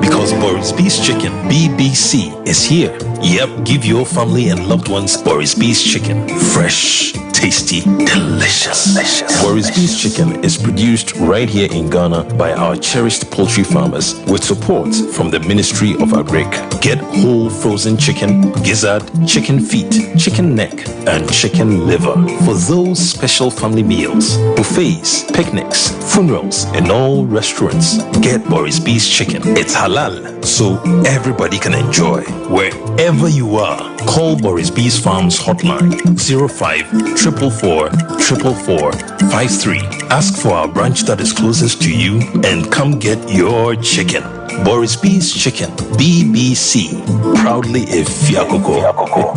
Because Boris Beef's Chicken, BBC, is here. Yep, give your family and loved ones Boris Beef's Chicken. Fresh, tasty, delicious. Boris Beef's Chicken is produced right here in Ghana by our cherished poultry farmers with support from the Ministry of Agric. Get whole frozen chicken, gizzard, chicken feet, chicken neck, and chicken liver for those special family meals, buffets, picnics, funerals, and all restaurants. Get Boris Beef's Chicken. It's halal, so everybody can enjoy. Wherever you are, call Boris Beef's Farms hotline 05-444-444-53. Ask for our branch that is closest to you and come get your chicken. Boris Beef's Chicken, BBC, proudly a Fiakoko.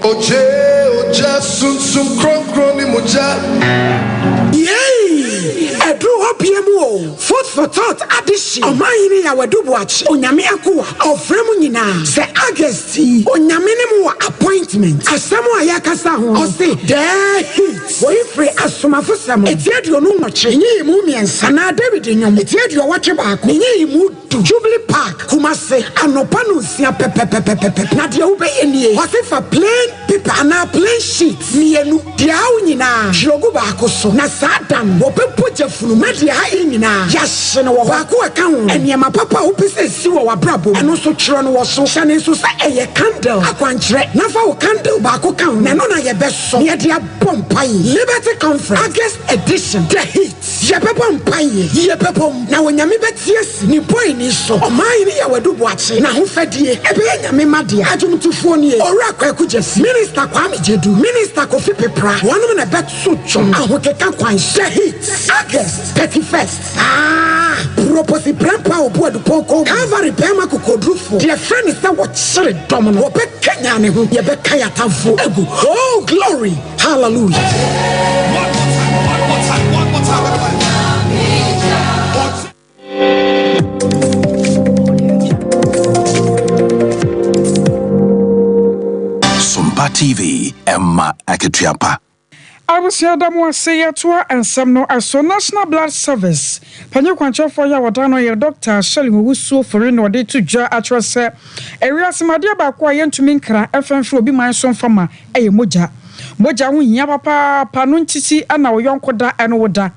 Oja sun kron moja. Yay! Edru hopiemu. Food for thought addition. Omayini ya wedubuachi. Onyame akuwa. Ofremu nyina. Se Augusti. Onyame nemu appointment. Asemu ayakasa ho. Ose. There hit. Wo ifre asomafo semo. Etiadi onu nwoche. Nyi mu miensa. Na David nyom. Etiadi owache baako. Nyi mu du. Jubilee Park. Kumase. Anopa no sia pepepepepepe. Na de ube enie. Ose fa plain paper na plain sheet. Mienu. Dia unyina. Jogu baako so. Na sadam. Wo pepo jefunu. Media ha nyina. Yashe no wo baako aka ho. Eniema papa wo pese si wo wabrabo. Eno so tro no wo so. Shane so sa eye candle. Akwankyere. Na fa wo candle baako ka ho. Na no na ye beso. Ye dia bompai. Liberty Conference August edition. The hit. Ye bompai. Ye bebom. Na wonyame beties ni boy ni so. Omai ni ya wedubuachi. Na ho fedie. Ebe nyame made. Adwumtufo ni e. Ora kwaku jesi. Minister Kwame Jedu. Minister Kofi Pepra. One na bet so chom. Ahokeka kwan. The hit. August 31st. Proposi prempa obuadu poko. Calvary pema kukodrufo. Dear friend is that what sere domino. Ope Kenya ne ho. Ye be kaya tamfo. Egu. Oh glory. Hallelujah. One more time. Sompa TV, Emma Aketiapa. I was here that was say to and some no as so National Blood Service. Panyo Quancho for your wadano your doctor Shelly who so for in or day to jar at your say. Area Samadia Bakwayan to Minkra, FM for be my son from a moja. Moja win ya papa panuntisi and our young koda and oda.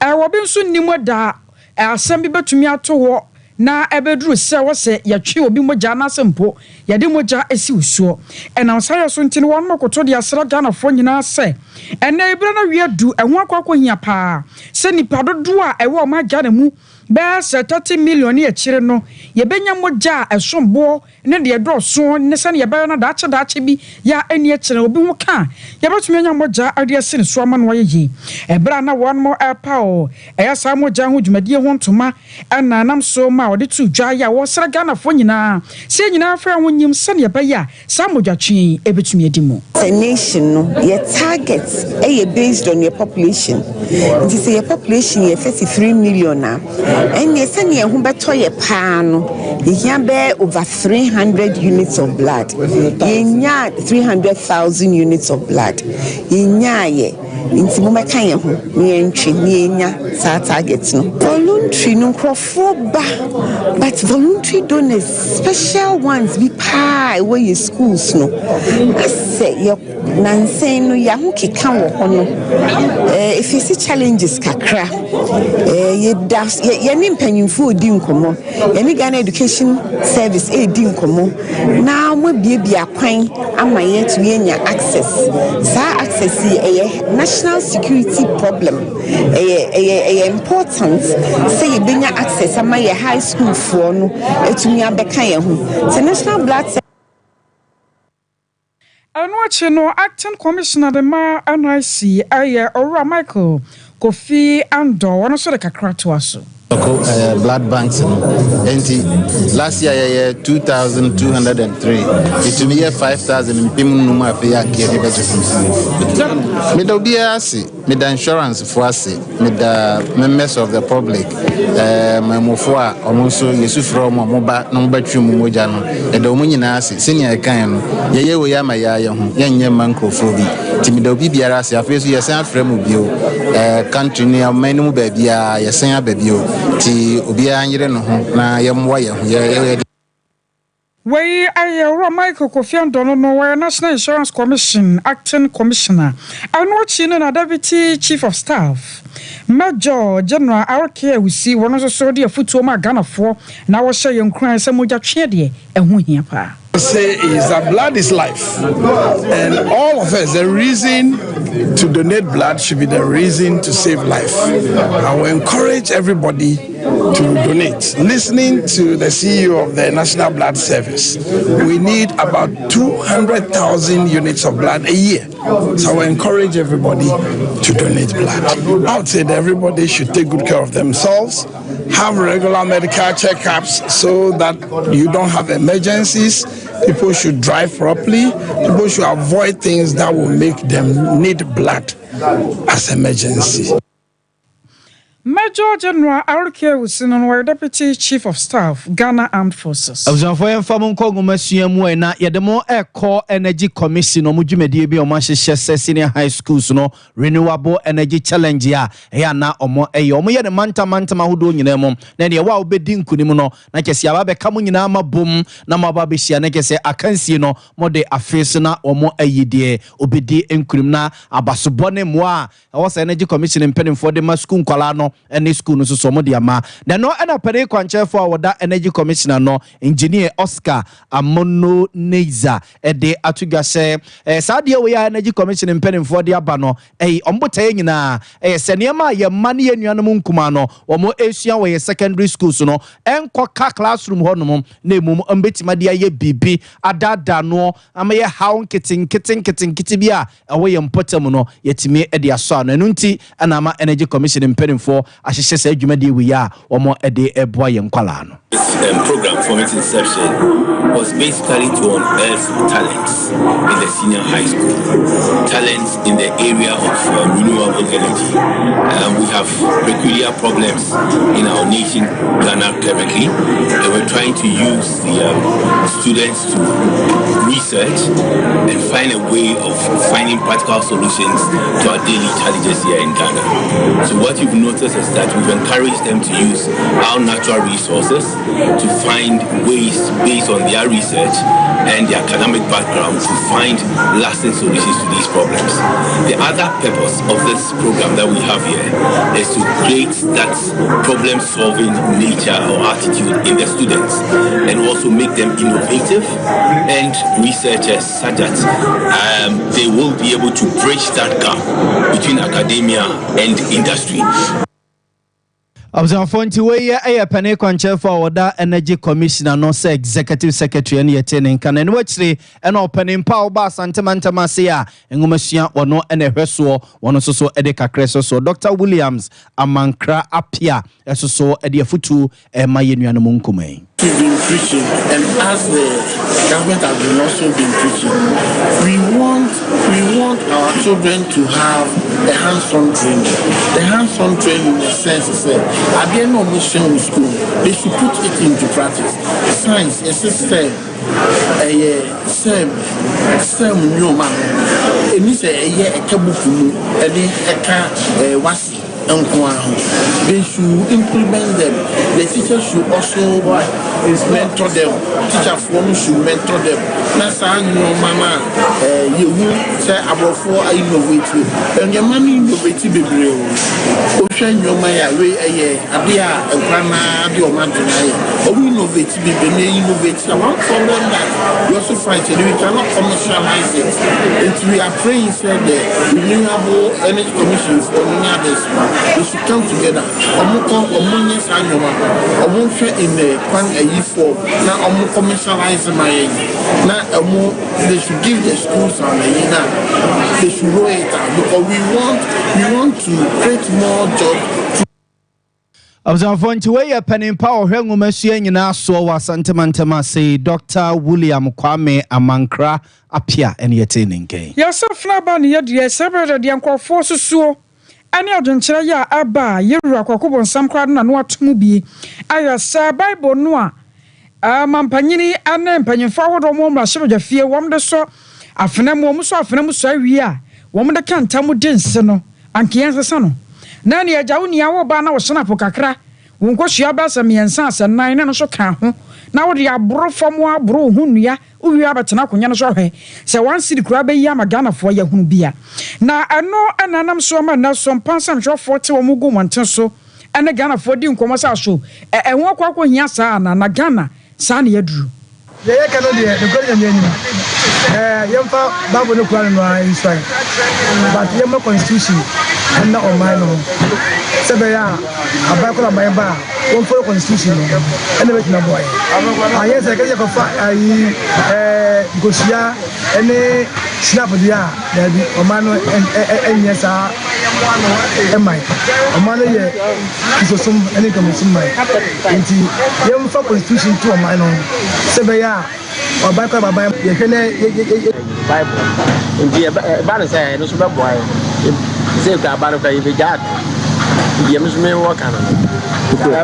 I will be soon nimoda. I'll send me to me at war. Na ebedru se wo se ya twe obi moja na sempo ya de moja esi usuo ena nsaya so ntini won makoto de asra Ghana fo nyina se ena ebra na wi adu ehun akwakohia pa se nipa dodo a ewo ma Ghana mu be se 30 million e chire no ye benya moja esombo ne de do so ne se ne ye be na daache bi ya eni e chire obi ho ka ye betumi anya moja ade ase ne so ama no ye ebra na won mo epa o eya sa moja ho dwumadie ho ntoma ena nam so ma odi tu dwa ya wo sra Ghana fo nyina se nyina fra ho nyim se ne be ya sa modwatwe e betumi edi mu a nation no your targets based on your population. It is your population 33 million now. And yes, and who better ye pan, here bear over 300 units of blood. Yenya 300,000 units of blood. Yenya ye. Inti mo meka ye ho me ntwe me nya sa targets no voluntary no crofo ba but voluntary donors special ones be pie where your schools no say your nansen no ya ho keka wo ho no if you see challenges kakra ye ni mpanyimfo odi nkomo ye ni Ghana Education Service edi nkomo na mo bia kwan ama ye to nya access sa access ye national security problem important say you bring access ama your high school for no etumi abeka ye ho the national blood no acting commissioner the ma NIC Ora Michael Kofi Ando one so the kakra to aso blood banks last year 2,203 it will be 5,000 in Pimunuma Pia Mid the insurance for us, with the members of the public, Mamofua, also Yusufro, Moba, number 2 Mujano, and the Omunasi, senior kind, Yayama young Mancrophobi, Timido Bibiaras, your face, your son from you, country near Menu Baby, your son baby. Ti ubia anyire no ho na yemwa ye ho we Ora Michael Kofi Ando no National Insurance Commission acting commissioner and watching na deputy chief of staff Major General RK we see one so dey afutuo ma Ghana for na wo hye yenkran se moja twe de ehun hia pa say is that blood is life, and all of us, the reason to donate blood should be the reason to save life. I will encourage everybody to donate. Listening to the CEO of the National Blood Service, we need about 200,000 units of blood a year. So I will encourage everybody to donate blood. I would say that everybody should take good care of themselves, have regular medical checkups so that you don't have emergencies. People should drive properly. People should avoid things that will make them need blood as emergency. Major General RK Usinon, Deputy Chief of Staff, Ghana Armed Forces. Observe Famon Kongo Masiamu na Yademo Eco Energy Commission Mujimedi bi Omanhye senior high schools no Renewable Energy Challenge ya na omo omo ye de manta mahudo nyina mom na de wa obedi nkunim no na kese aba be kam nyina mabom na maba be hia na kese akansie no mo de afese na omo ayide obedi nkunim na abasobone mo a wo Energy Commission mpenimfo de ma school nkwala no any school no so mo dia ma na no na pere kwanche for woda Energy Commissioner no engineer Oscar Amono Neiza de atugase saade we ya Energy Commission mpenimfo de aba no ombotaye nyina senema ye mane ye nuanom nkuma no omo esua we secondary schools no enkoka classroom honom na emum ambetima de aye bibi adada no amaye how kitten bi a we ye mpotam no yetimi de aso no nti anama Energy Commission mpenimfo ahyehyɛ sɛ adwumadi we ya omo de eboa ye nkwala no. This program from its inception was basically to unearth talents in the senior high school, talents in the area of renewable energy. We have peculiar problems in our nation, Ghana, currently, and we're trying to use the students to research and find a way of finding practical solutions to our daily challenges here in Ghana. So what you've noticed is that we've encouraged them to use our natural resources to find ways based on their research and their academic background to find lasting solutions to these problems. The other purpose of this program that we have here is to create that problem-solving nature or attitude in the students and also make them innovative and researchers such that they will be able to bridge that gap between academia and industry. Observe we pene kwanche for woda Energy Commissioner no say executive secretary and yetene kan en wachire en opening power ba santemantama se a engomasua wono ene hweso wono so ede kakre so Dr. Williams Amankra Apia so ede afutu ma yenuanom nkomai. We've been preaching, and as the government has also been preaching, we want our children to have a hands-on training. The hands-on training in the sense is at the end of mission school, they should put it into practice. Science, a system, same new man. It means a kabufu, a wasi. They should implement them. The teachers should also mentor them. Teacher form should mentor them. That's how you know, mama. You say about 4 innovative, and your money innovative baby. Ocean your maya way a grandma, your man deny. Oh, innovative baby, innovative. One problem that you also find we cannot commercialize it. And we are praying, said the Renewable Energy Commission for many others. They should come together. Omunye sanyoma. Omunfe in the kwan ayi for. Now omu commercialize my. Now they should give the schools and they should roll it out because we want to create more jobs. Observant way a pen in power, Hengumasia in our so was Santamantama say Dr. William Kwame Amankra appear and yet in K. Yes, so Flaban, yet, several the uncle forces so. Any adventure ya aba yewura kwakobo nsam kwad na no atumubi aya sa bible no a mampanyini ane mpanyimfo ahodo mo mrahye dwafie wom de so afenam so awie a wom de kantam dense no ankiyan sesa no na ne agyawo ni awo ba na wo snapo kakra wonko hia ba samiensa asennan ne so ka ho na wo de aboro famo aboro hunua uwi abatena konya no so hwe se wan sidi kura be yi amagana fo ya hunu bia na ano ananam so ma na so mpansan hwe 40 wo mugu monten so ene Ghana fo di nkomo sa so enwo kwakwo hia sa na Ghana sa na yaduru ye kano de ko nyam nyam yemfa babu no kwano no inside but yemma constitution na o man no sebe ya abakola mayba won follow constitution no ene be na boy aye se ke ko fa ayi gosia ene snap dia da bi o man no enye sa emai o man ye kisosum ene komisum mai enti yemfa constitution to o man no sebe ya Bible Bible say no so be boy say ka ba no ka be jad ye me so me wo kan no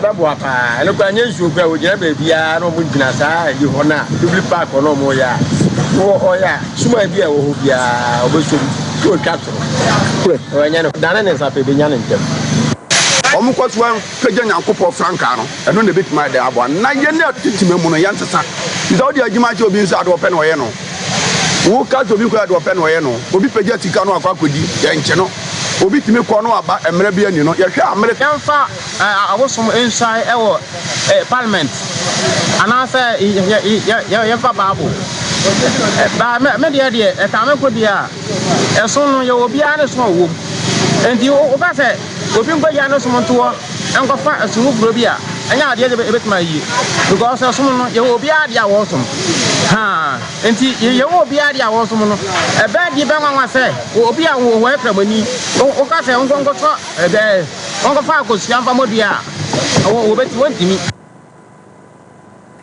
ba bo pa ele kwa nya nsu kwa wo gina ba bia no mo gina sa yi ho na public park no mo ya wo o ya suma bia wo ho bia obeso ko twatro o nya no dana ne sa pe be nya ne ntem omukotwan peja nyankopɔ franka no ɛno ne betima de abo na ye ne titima mu no yansesa nda odi agima che obi nso ade opɛ no ɔyɛ no wo ka to bi ko ade opɛ no ɔyɛ no obi peja sika no akwa kodi ye nche no obi timi kɔ no aba emre bi ani no ye hwɛ amre yamfa awosom inside ewo parliament anasa ye fa baabo ba me de ta me ko bia ɛso no ye obi ane so wo enti o ba sɛ obi ngba ya no somonto enkofa asunu bro bia anya ade de betima yi because asunu no ye obi ade a wo som ha enti ye obi ade a wo som no ebe di be nwa sɛ obi a wo ekramani o ka sɛ nkonko so ebe onkofa akosia mfa modua wo beti wontimi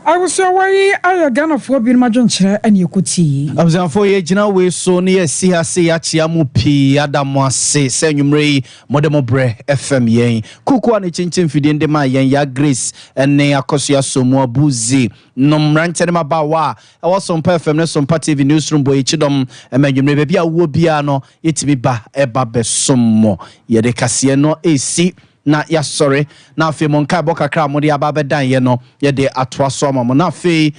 I was so way I Ghana for being my junction and you could see. I was for ye jina we so near see her say achiamu pi adamwa say senumre modemobre FM yen kuku ani chinchin fidin de ma yen ya grace ene akosia somo abuzi nom ranche ma ba wa e was Sompa FM ne Sompa TV newsroom boy chidom emenumre bia wo bia no yetimi ba eba besommo ye de kase no esi na ya sorry na afi monka boka kra mo de aba bedan ye no ye de atoa so ma mo na afi